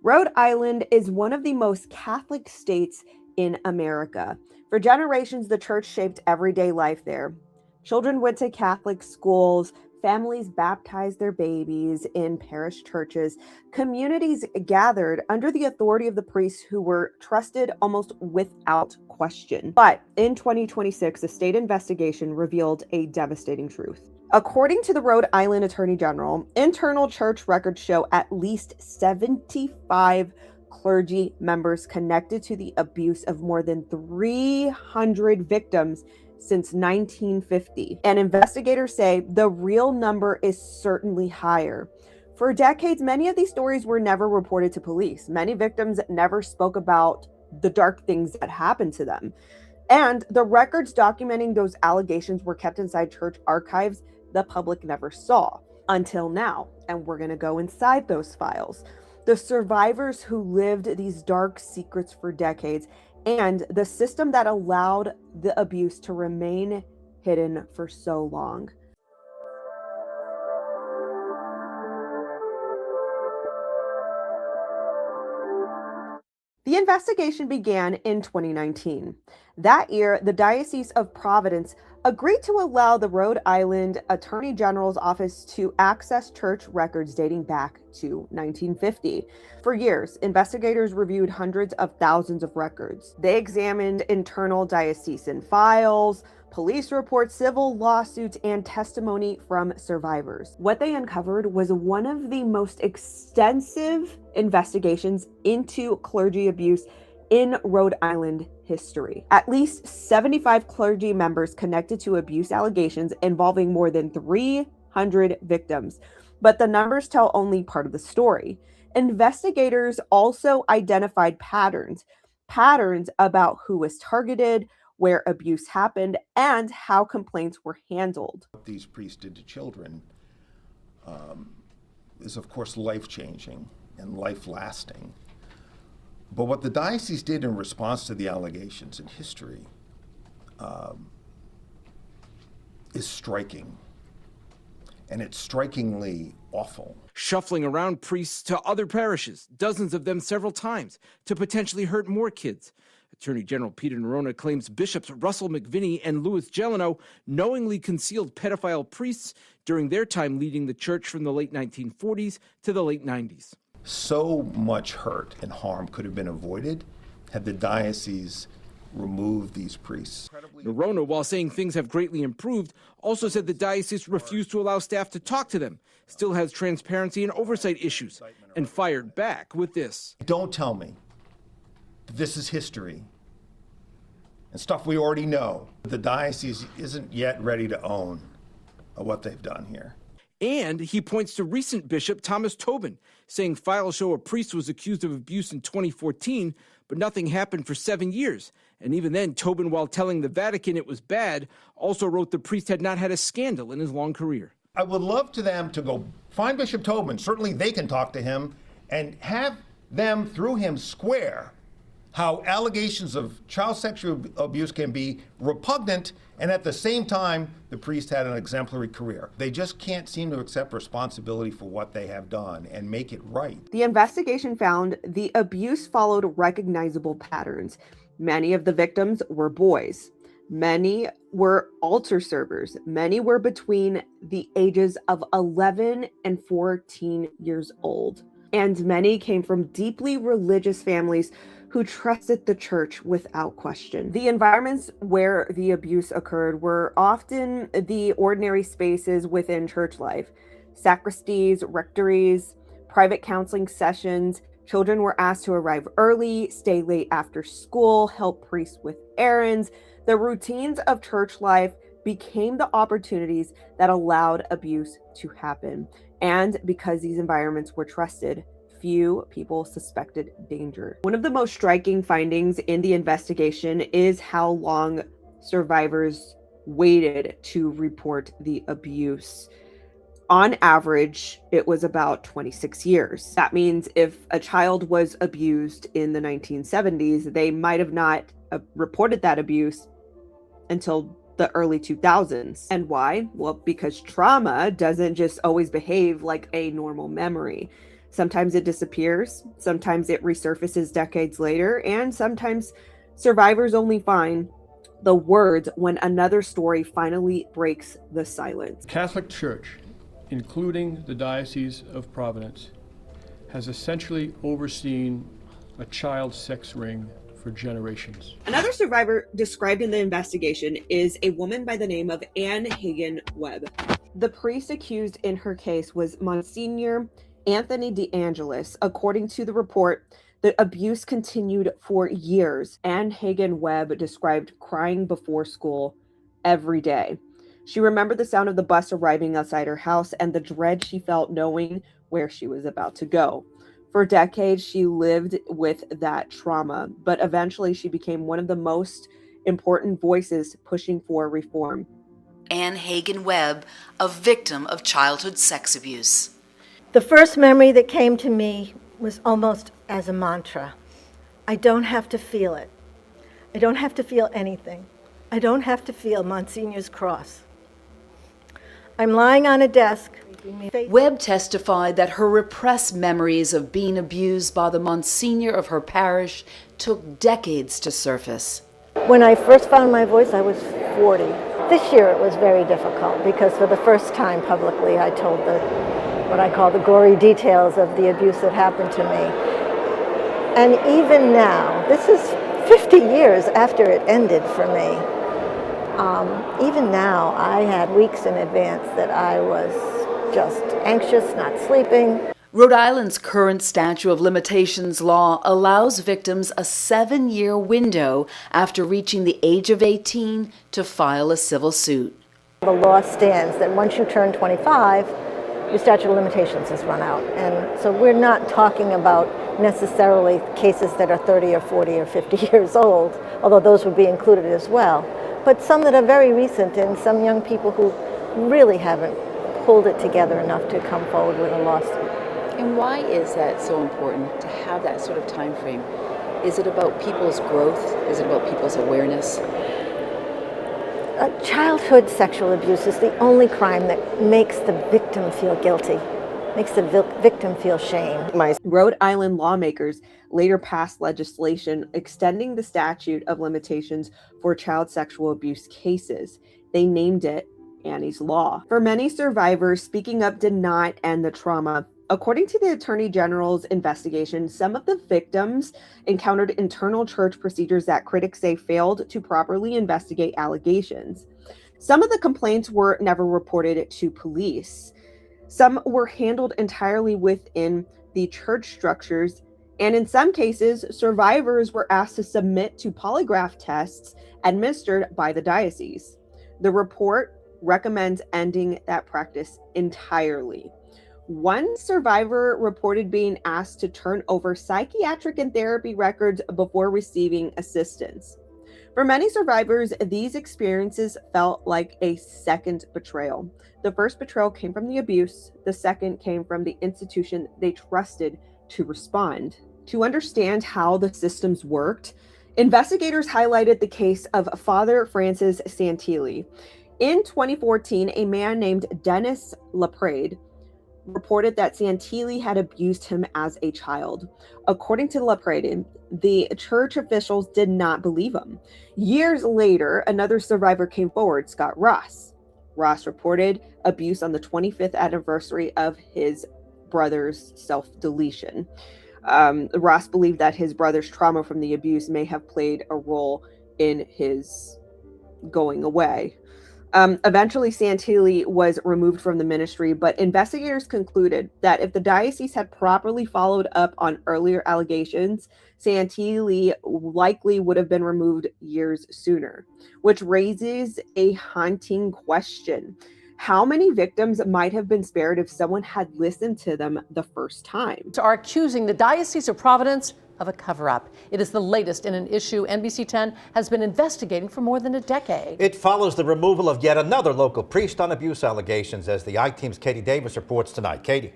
Rhode Island is one of the most Catholic states in America. For generations, the church shaped everyday life there. Children went to Catholic schools, families baptized their babies in parish churches, communities gathered under the authority of the priests who were trusted almost without question. But in 2026, a state investigation revealed a devastating truth. According to the Rhode Island Attorney General, internal church records show at least 75 clergy members connected to the abuse of more than 300 victims since 1950. And investigators say the real number is certainly higher. For decades, many of these stories were never reported to police. Many victims never spoke about the dark things that happened to them. And the records documenting those allegations were kept inside church archives the public never saw until now. And we're going to go inside those files. The survivors who lived these dark secrets for decades, and the system that allowed the abuse to remain hidden for so long. The investigation began in 2019. That year, the Diocese of Providence agreed to allow the Rhode Island Attorney General's office to access church records dating back to 1950. For years, investigators reviewed hundreds of thousands of records. They examined internal diocesan files, police reports, civil lawsuits, and testimony from survivors. What they uncovered was one of the most extensive investigations into clergy abuse in Rhode Island history. At least 75 clergy members connected to abuse allegations involving more than 300 victims. But the numbers tell only part of the story. Investigators also identified patterns about who was targeted, where abuse happened, and how complaints were handled. What these priests did to children is, of course, life-changing and life-lasting. But what the diocese did in response to the allegations in history is striking. And it's strikingly awful. Shuffling around priests to other parishes, dozens of them several times, to potentially hurt more kids. Attorney General Peter Nerona claims Bishops Russell McVinney and Louis Gelano knowingly concealed pedophile priests during their time leading the church from the late 1940s to the late 90s. So much hurt and harm could have been avoided had the diocese removed these priests. Nerona, while saying things have greatly improved, also said the diocese refused to allow staff to talk to them, still has transparency and oversight issues, and fired back with this. Don't tell me that this is history and stuff we already know. The diocese isn't yet ready to own what they've done here. And he points to recent Bishop Thomas Tobin, saying files show a priest was accused of abuse in 2014, but nothing happened for 7 years. And even then, Tobin, while telling the Vatican it was bad, also wrote the priest had not had a scandal in his long career. I would love to them to go find Bishop Tobin. Certainly they can talk to him and have them, through him, square how allegations of child sexual abuse can be repugnant, and at the same time, the priest had an exemplary career. They just can't seem to accept responsibility for what they have done and make it right. The investigation found the abuse followed recognizable patterns. Many of the victims were boys. Many were altar servers. Many were between the ages of 11 and 14 years old. And many came from deeply religious families who trusted the church without question. The environments where the abuse occurred were often the ordinary spaces within church life: sacristies, rectories, private counseling sessions. Children were asked to arrive early, stay late after school, help priests with errands. The routines of church life became the opportunities that allowed abuse to happen. And because these environments were trusted, few people suspected danger. One of the most striking findings in the investigation is how long survivors waited to report the abuse. On average, it was about 26 years. That means if a child was abused in the 1970s, they might have not reported that abuse until the early 2000s. And why? Well, because trauma doesn't just always behave like a normal memory. Sometimes it disappears, sometimes it resurfaces decades later, and sometimes survivors only find the words when another story finally breaks the silence. Catholic Church, including the Diocese of Providence, has essentially overseen a child sex ring for generations. Another survivor described in the investigation is a woman by the name of Anne Hagen Webb. The priest accused in her case was Monsignor Anthony DeAngelis. According to the report, the abuse continued for years. Anne Hagen Webb described crying before school every day. She remembered the sound of the bus arriving outside her house and the dread she felt knowing where she was about to go. For decades, she lived with that trauma, but eventually she became one of the most important voices pushing for reform. Anne Hagen Webb, a victim of childhood sex abuse. The first memory that came to me was almost as a mantra. I don't have to feel it. I don't have to feel anything. I don't have to feel Monsignor's cross. I'm lying on a desk. Webb testified that her repressed memories of being abused by the Monsignor of her parish took decades to surface. When I first found my voice, I was 40. This year it was very difficult because for the first time publicly I told what I call the gory details of the abuse that happened to me. And even now, this is 50 years after it ended for me. Even now, I had weeks in advance that I was just anxious, not sleeping. Rhode Island's current statute of limitations law allows victims a 7-year window after reaching the age of 18 to file a civil suit. The law stands that once you turn 25, your statute of limitations has run out. And so we're not talking about necessarily cases that are 30 or 40 or 50 years old, although those would be included as well. But some that are very recent and some young people who really haven't pulled it together enough to come forward with a lawsuit. And why is that so important to have that sort of time frame? Is it about people's growth? Is it about people's awareness? Childhood sexual abuse is the only crime that makes the victim feel guilty, makes the victim feel shame. Rhode Island lawmakers later passed legislation extending the statute of limitations for child sexual abuse cases. They named it Annie's Law. For many survivors, speaking up did not end the trauma. According to the Attorney General's investigation, some of the victims encountered internal church procedures that critics say failed to properly investigate allegations. Some of the complaints were never reported to police. Some were handled entirely within the church structures, and in some cases, survivors were asked to submit to polygraph tests administered by the diocese. The report recommends ending that practice entirely. One survivor reported being asked to turn over psychiatric and therapy records before receiving assistance. For many survivors, these experiences felt like a second betrayal. The first betrayal came from the abuse. The second came from the institution they trusted to respond. To understand how the systems worked, investigators highlighted the case of Father Francis Santilli. In 2014, a man named Dennis LaPrade reported that Santilli had abused him as a child. According to LaPrade, the church officials did not believe him. Years later, another survivor came forward, Scott Ross. Ross reported abuse on the 25th anniversary of his brother's self-deletion. Ross believed that his brother's trauma from the abuse may have played a role in his going away. Eventually, Santilli was removed from the ministry, but investigators concluded that if the diocese had properly followed up on earlier allegations, Santilli likely would have been removed years sooner, which raises a haunting question. How many victims might have been spared if someone had listened to them the first time? Are accusing the Diocese of Providence of a cover-up. It is the latest in an issue NBC 10 has been investigating for more than a decade. It follows the removal of yet another local priest on abuse allegations, as the I-Team's Katie Davis reports tonight. Katie.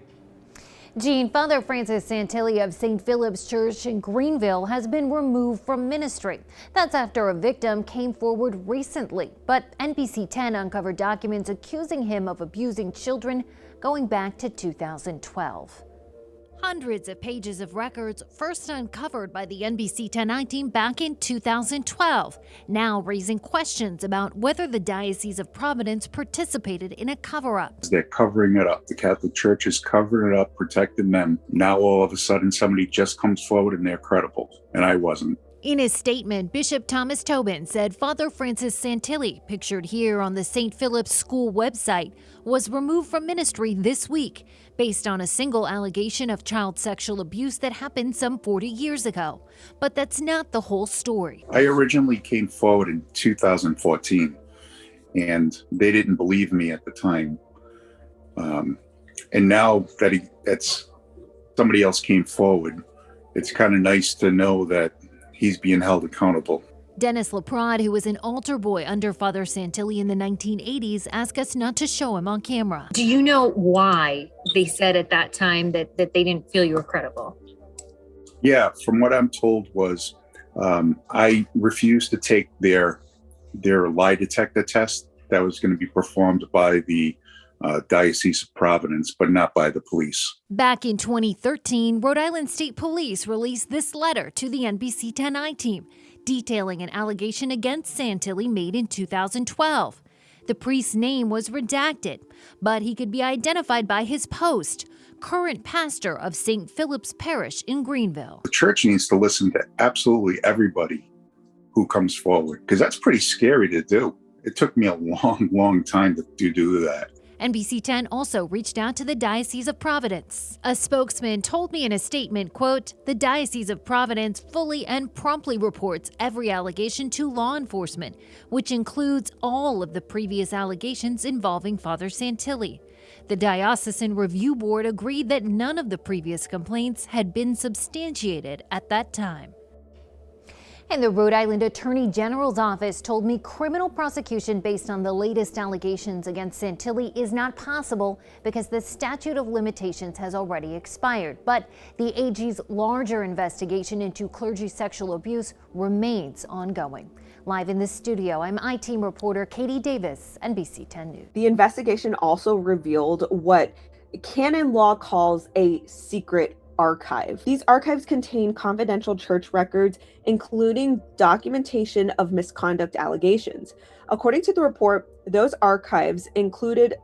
Jean, Father Francis Santilli of St. Philip's Church in Greenville has been removed from ministry. That's after a victim came forward recently, but NBC 10 uncovered documents accusing him of abusing children going back to 2012. Hundreds of pages of records first uncovered by the NBC 10 team back in 2012, now raising questions about whether the Diocese of Providence participated in a cover-up. They're covering it up. The Catholic Church is covering it up, protecting them. Now all of a sudden somebody just comes forward and they're credible, and I wasn't. In his statement, Bishop Thomas Tobin said Father Francis Santilli, pictured here on the St. Philip's School website, was removed from ministry this week based on a single allegation of child sexual abuse that happened some 40 years ago. But that's not the whole story. I originally came forward in 2014, and they didn't believe me at the time. And now that somebody else came forward, it's kind of nice to know that he's being held accountable. Dennis Laprade, who was an altar boy under Father Santilli in the 1980s, asked us not to show him on camera. Do you know why they said at that time that they didn't feel you were credible? Yeah, from what I'm told was I refused to take their lie detector test that was going to be performed by the Diocese of Providence, but not by the police. Back in 2013, Rhode Island State Police released this letter to the NBC 10 team, detailing an allegation against Santilli made in 2012. The priest's name was redacted, but he could be identified by his post, current pastor of St. Philip's Parish in Greenville. The church needs to listen to absolutely everybody who comes forward, because that's pretty scary to do. It took me a long time to do that. NBC 10 also reached out to the Diocese of Providence. A spokesman told me in a statement, quote, "The Diocese of Providence fully and promptly reports every allegation to law enforcement, which includes all of the previous allegations involving Father Santilli. The Diocesan Review Board agreed that none of the previous complaints had been substantiated at that time." And the Rhode Island Attorney General's office told me criminal prosecution based on the latest allegations against Santilli is not possible because the statute of limitations has already expired. But the AG's larger investigation into clergy sexual abuse remains ongoing. Live in the studio, I'm I-Team reporter Katie Davis, NBC 10 News. The investigation also revealed what canon law calls a secret archive. These archives contain confidential church records, including documentation of misconduct allegations. According to the report, those archives included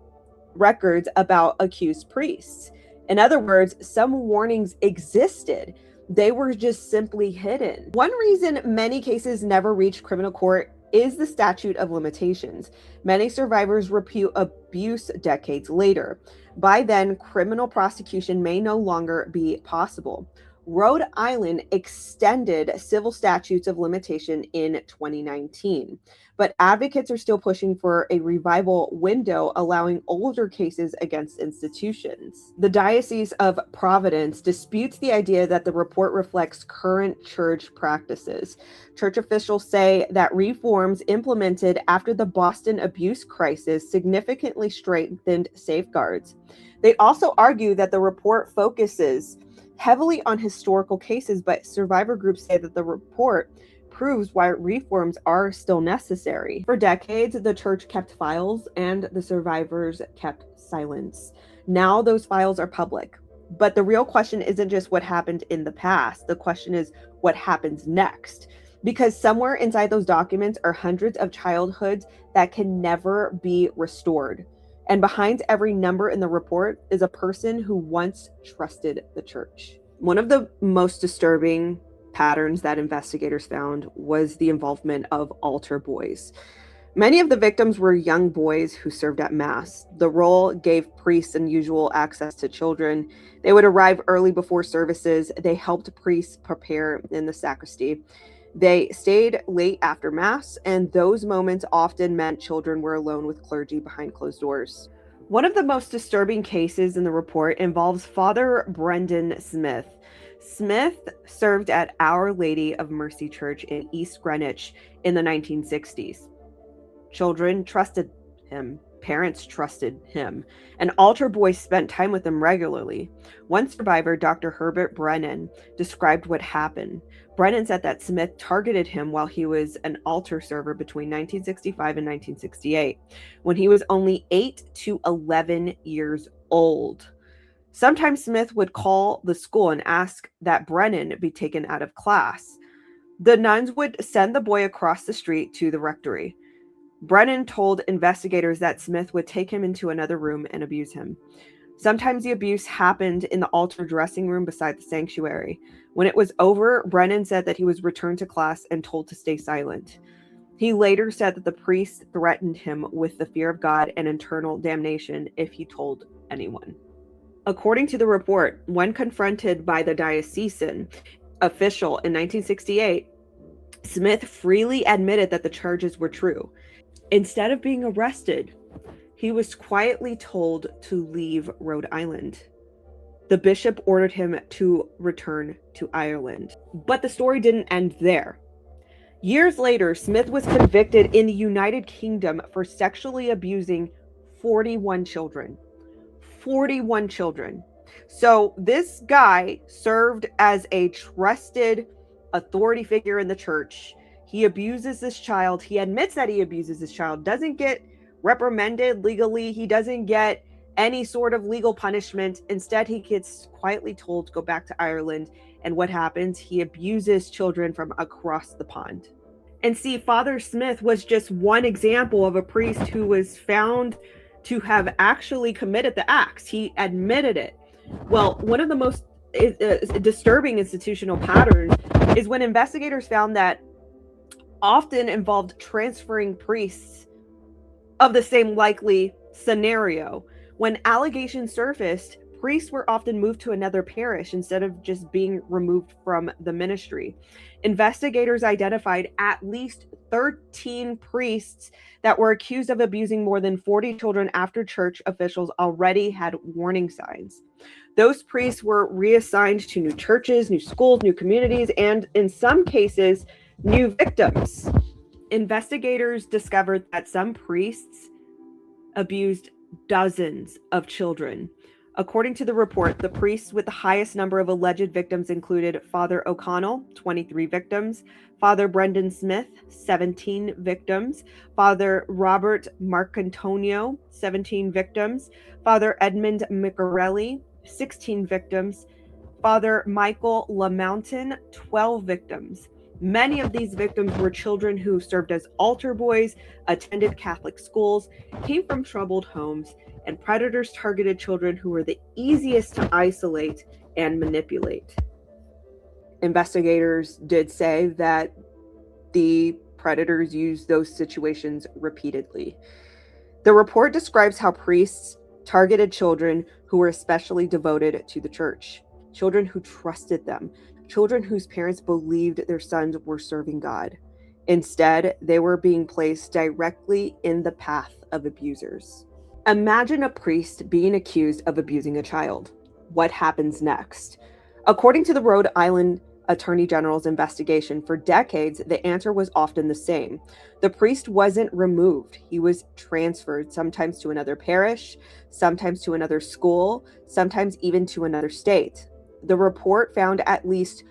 records about accused priests. In other words, some warnings existed. They were just simply hidden. One reason many cases never reach criminal court is the statute of limitations. Many survivors repute abuse decades later. By then, criminal prosecution may no longer be possible. Rhode Island extended civil statutes of limitation in 2019, but advocates are still pushing for a revival window allowing older cases against institutions. The Diocese of Providence disputes the idea that the report reflects current church practices. Church officials say that reforms implemented after the Boston abuse crisis significantly strengthened safeguards. They also argue that the report focuses heavily on historical cases, but survivor groups say that the report proves why reforms are still necessary. For decades, the church kept files and the survivors kept silence. Now those files are public. But the real question isn't just what happened in the past. The question is what happens next. Because somewhere inside those documents are hundreds of childhoods that can never be restored. And behind every number in the report is a person who once trusted the church. One of the most disturbing patterns that investigators found was the involvement of altar boys. Many of the victims were young boys who served at Mass. The role gave priests unusual access to children. They would arrive early before services. They helped priests prepare in the sacristy. They stayed late after Mass, and those moments often meant children were alone with clergy behind closed doors. One of the most disturbing cases in the report involves Father Brendan Smith. Smith served at Our Lady of Mercy Church in East Greenwich in the 1960s. Children trusted him. Parents trusted him, and altar boys spent time with him regularly. One survivor, Dr. Herbert Brennan, described what happened. Brennan said that Smith targeted him while he was an altar server between 1965 and 1968, when he was only 8 to 11 years old. Sometimes Smith would call the school and ask that Brennan be taken out of class. The nuns would send the boy across the street to the rectory. Brennan told investigators that Smith would take him into another room and abuse him. Sometimes the abuse happened in the altar dressing room beside the sanctuary. When it was over, Brennan said that he was returned to class and told to stay silent. He later said that the priest threatened him with the fear of God and eternal damnation if he told anyone. According to the report, when confronted by the diocesan official in 1968, Smith freely admitted that the charges were true. Instead of being arrested, he was quietly told to leave Rhode Island. The bishop ordered him to return to Ireland. But the story didn't end there. Years later, Smith was convicted in the United Kingdom for sexually abusing 41 children. 41 children. So this guy served as a trusted authority figure in the church. He abuses this child. He admits that he abuses this child, doesn't get reprimanded legally. He doesn't get any sort of legal punishment. Instead, he gets quietly told to go back to Ireland. And what happens? He abuses children from across the pond. And see, Father Smith was just one example of a priest who was found to have actually committed the acts. He admitted it. Well, one of the most disturbing institutional patterns is when investigators found that often involved transferring priests of the same likely scenario. When allegations surfaced, priests were often moved to another parish instead of just being removed from the ministry. Investigators identified at least 13 priests that were accused of abusing more than 40 children after church officials already had warning signs. Those priests were reassigned to new churches, new schools, new communities, and in some cases, new victims. Investigators discovered that some priests abused dozens of children. According to the report, the priests with the highest number of alleged victims included Father O'Connell, 23 victims, Father Brendan Smith, 17 victims, Father Robert Marcantonio, 17 victims, Father Edmund Miccarelli, 16 victims, Father Michael LaMountain, 12 victims. Many of these victims were children who served as altar boys, attended Catholic schools, came from troubled homes, and predators targeted children who were the easiest to isolate and manipulate. Investigators did say that the predators used those situations repeatedly. The report describes how priests targeted children who were especially devoted to the church, children who trusted them, children whose parents believed their sons were serving God. Instead, they were being placed directly in the path of abusers. Imagine a priest being accused of abusing a child. What happens next? According to the Rhode Island Attorney General's investigation, for decades, the answer was often the same. The priest wasn't removed. He was transferred, sometimes to another parish, sometimes to another school, sometimes even to another state. The report found at least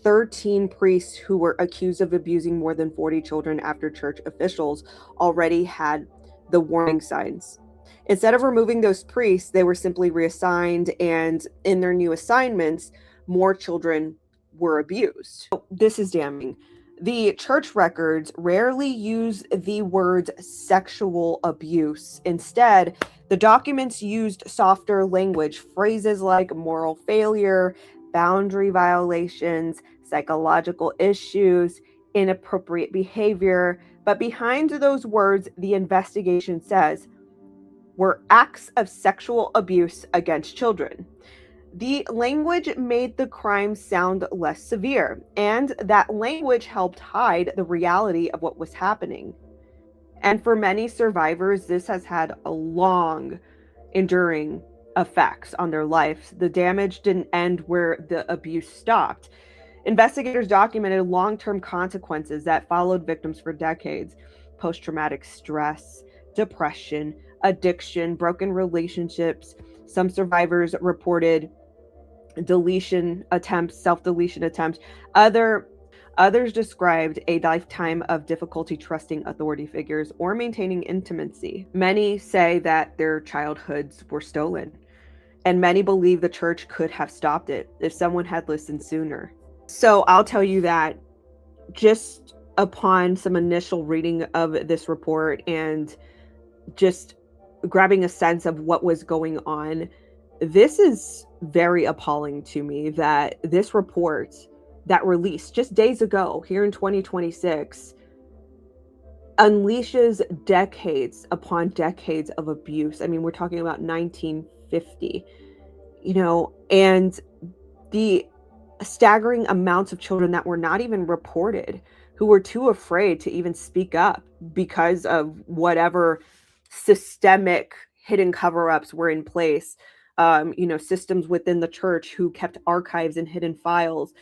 13 priests who were accused of abusing more than 40 children after church officials already had the warning signs. Instead of removing those priests, they were simply reassigned, and in their new assignments, more children were abused. This is damning. The church records rarely use the words sexual abuse. Instead, the documents used softer language, phrases like moral failure, boundary violations, psychological issues, inappropriate behavior. But behind those words, the investigation says, were acts of sexual abuse against children. The language made the crime sound less severe, and that language helped hide the reality of what was happening. And for many survivors, this has had a long, enduring effects on their lives. The damage didn't end where the abuse stopped. Investigators documented long-term consequences that followed victims for decades: post-traumatic stress, depression, addiction, broken relationships. Some survivors reported deletion attempts, self-deletion attempts. Others described a lifetime of difficulty trusting authority figures or maintaining intimacy. Many say that their childhoods were stolen. and many believe the church could have stopped it if someone had listened sooner. So I'll tell you that just upon some initial reading of this report and just grabbing a sense of what was going on, this is very appalling to me that this report that released just days ago here in 2026 unleashes decades upon decades of abuse. I mean, we're talking about 1950, and the staggering amounts of children that were not even reported, who were too afraid to even speak up because of whatever systemic hidden cover-ups were in place, systems within the church who kept archives and hidden files.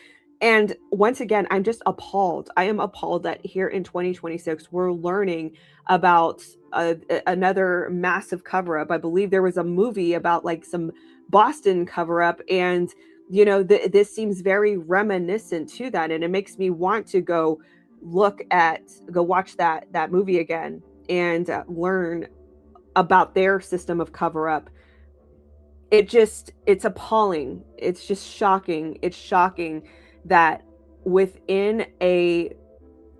And once again, I'm just appalled. I am appalled that here in 2026, we're learning about another massive cover-up. I believe there was a movie about like some Boston cover-up, and this seems very reminiscent to that, and it makes me want to go watch that movie again and learn about their system of cover-up. It's appalling. It's just shocking. It's shocking that within a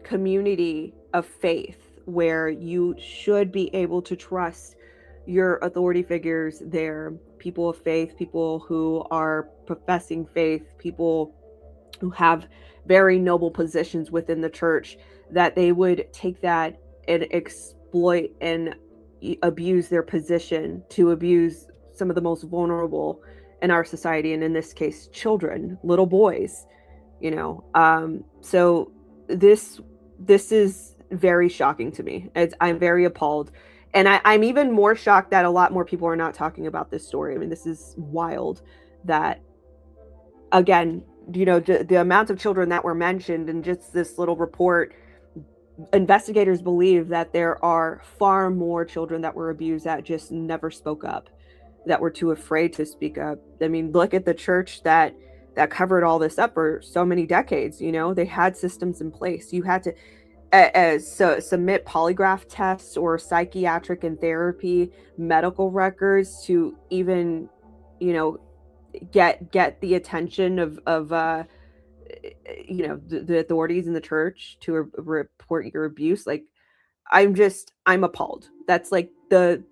community of faith where you should be able to trust your authority figures there, people of faith, people who are professing faith, people who have very noble positions within the church, that they would take that and exploit and abuse their position to abuse some of the most vulnerable in our society, and in this case, children, little boys. So this is very shocking to me. I'm very appalled, and I'm even more shocked that a lot more people are not talking about this story. I mean, this is wild that, again, the amount of children that were mentioned in just this little report. Investigators believe that there are far more children that were abused that just never spoke up, that were too afraid to speak up. I mean, look at the church that covered all this up for so many decades. They had systems in place. You had to submit polygraph tests or psychiatric and therapy medical records to even, get the attention of the authorities in the church to report your abuse. Like, I'm appalled. That's like the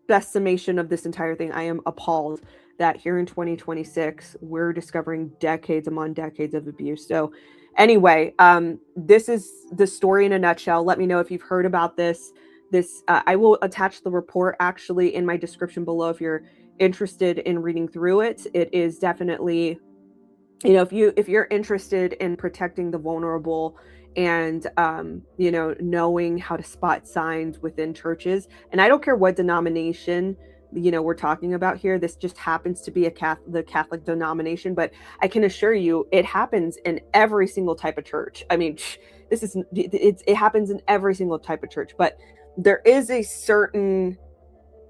best summation of this entire thing. I am appalled that here in 2026 we're discovering decades upon decades of abuse. So anyway, this is the story in a nutshell. Let me know if you've heard about this. I will attach the report actually in my description below if you're interested in reading through it. It is definitely, if you're interested in protecting the vulnerable and knowing how to spot signs within churches, and I don't care what denomination we're talking about here. This just happens to be the Catholic denomination, but I can assure you it happens in every single type of church. I mean, it happens in every single type of church, but there is a certain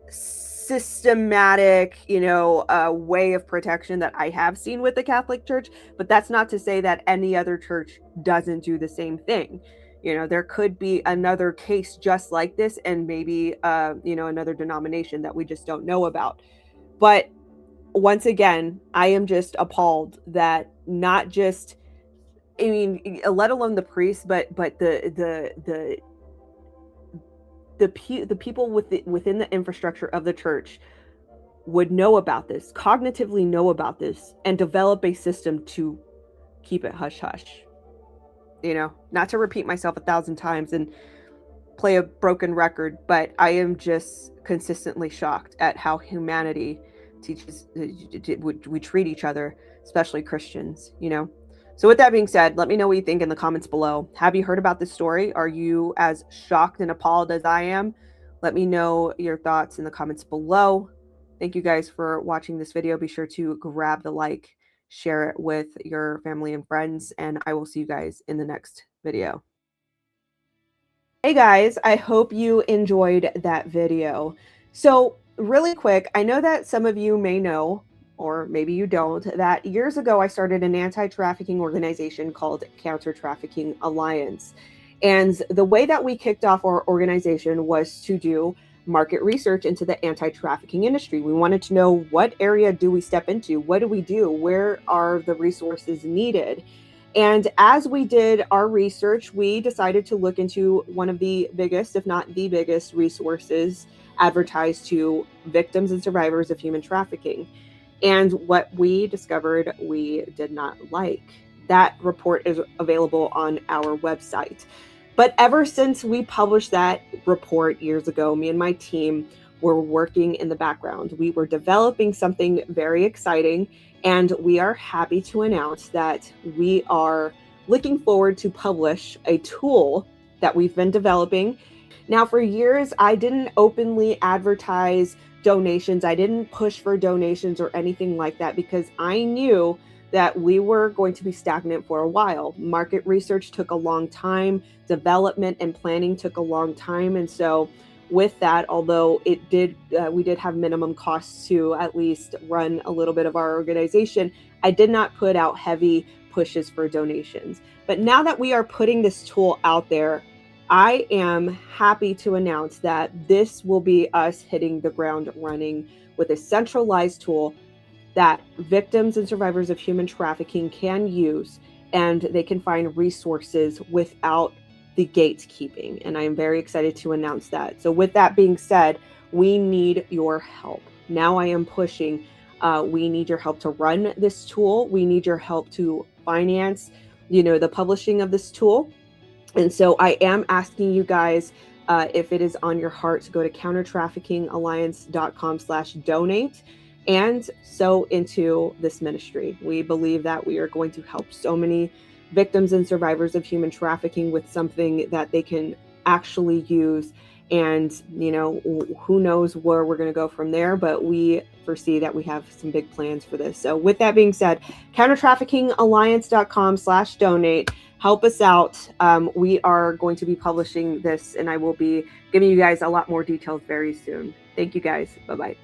systematic way of protection that I have seen with the Catholic Church, but that's not to say that any other church doesn't do the same thing. There could be another case just like this, and maybe another denomination that we just don't know about. But once again, I am just appalled that not just, let alone the priests, but the people within the infrastructure of the church would know about this, cognitively know about this, and develop a system to keep it hush hush. Not to repeat myself 1,000 times and play a broken record, but I am just consistently shocked at how humanity we treat each other, especially Christians. So with that being said, let me know what you think in the comments below. Have you heard about this story? Are you as shocked and appalled as I am? Let me know your thoughts in the comments below. Thank you guys for watching this video. Be sure to grab the like, share it with your family and friends, and I will see you guys in the next video. Hey guys, I hope you enjoyed that video. So really quick, I know that some of you may know, or maybe you don't, that years ago I started an anti-trafficking organization called Counter-Trafficking Alliance. And the way that we kicked off our organization was to do market research into the anti-trafficking industry. We wanted to know, what area do we step into? What do we do? Where are the resources needed? And as we did our research, we decided to look into one of the biggest, if not the biggest, resources advertised to victims and survivors of human trafficking. And what we discovered we did not like. That report is available on our website. But ever since we published that report years ago, me and my team were working in the background. We were developing something very exciting, and we are happy to announce that we are looking forward to publish a tool that we've been developing. Now, for years, I didn't openly advertise donations. I didn't push for donations or anything like that, because I knew that we were going to be stagnant for a while. Market research took a long time, development and planning took a long time. And so with that, although we did have minimum costs to at least run a little bit of our organization, I did not put out heavy pushes for donations. But now that we are putting this tool out there, I am happy to announce that this will be us hitting the ground running with a centralized tool that victims and survivors of human trafficking can use, and they can find resources without the gatekeeping. And I am very excited to announce that. So with that being said, we need your help. Now I am pushing. We need your help to run this tool. We need your help to finance, the publishing of this tool. And so I am asking you guys, if it is on your heart, to go to countertraffickingalliance.com/donate and sow into this ministry. We believe that we are going to help so many victims and survivors of human trafficking with something that they can actually use. And, who knows where we're going to go from there, but we foresee that we have some big plans for this. So with that being said, countertraffickingalliance.com/donate. Help us out. We are going to be publishing this, and I will be giving you guys a lot more details very soon. Thank you guys. Bye-bye.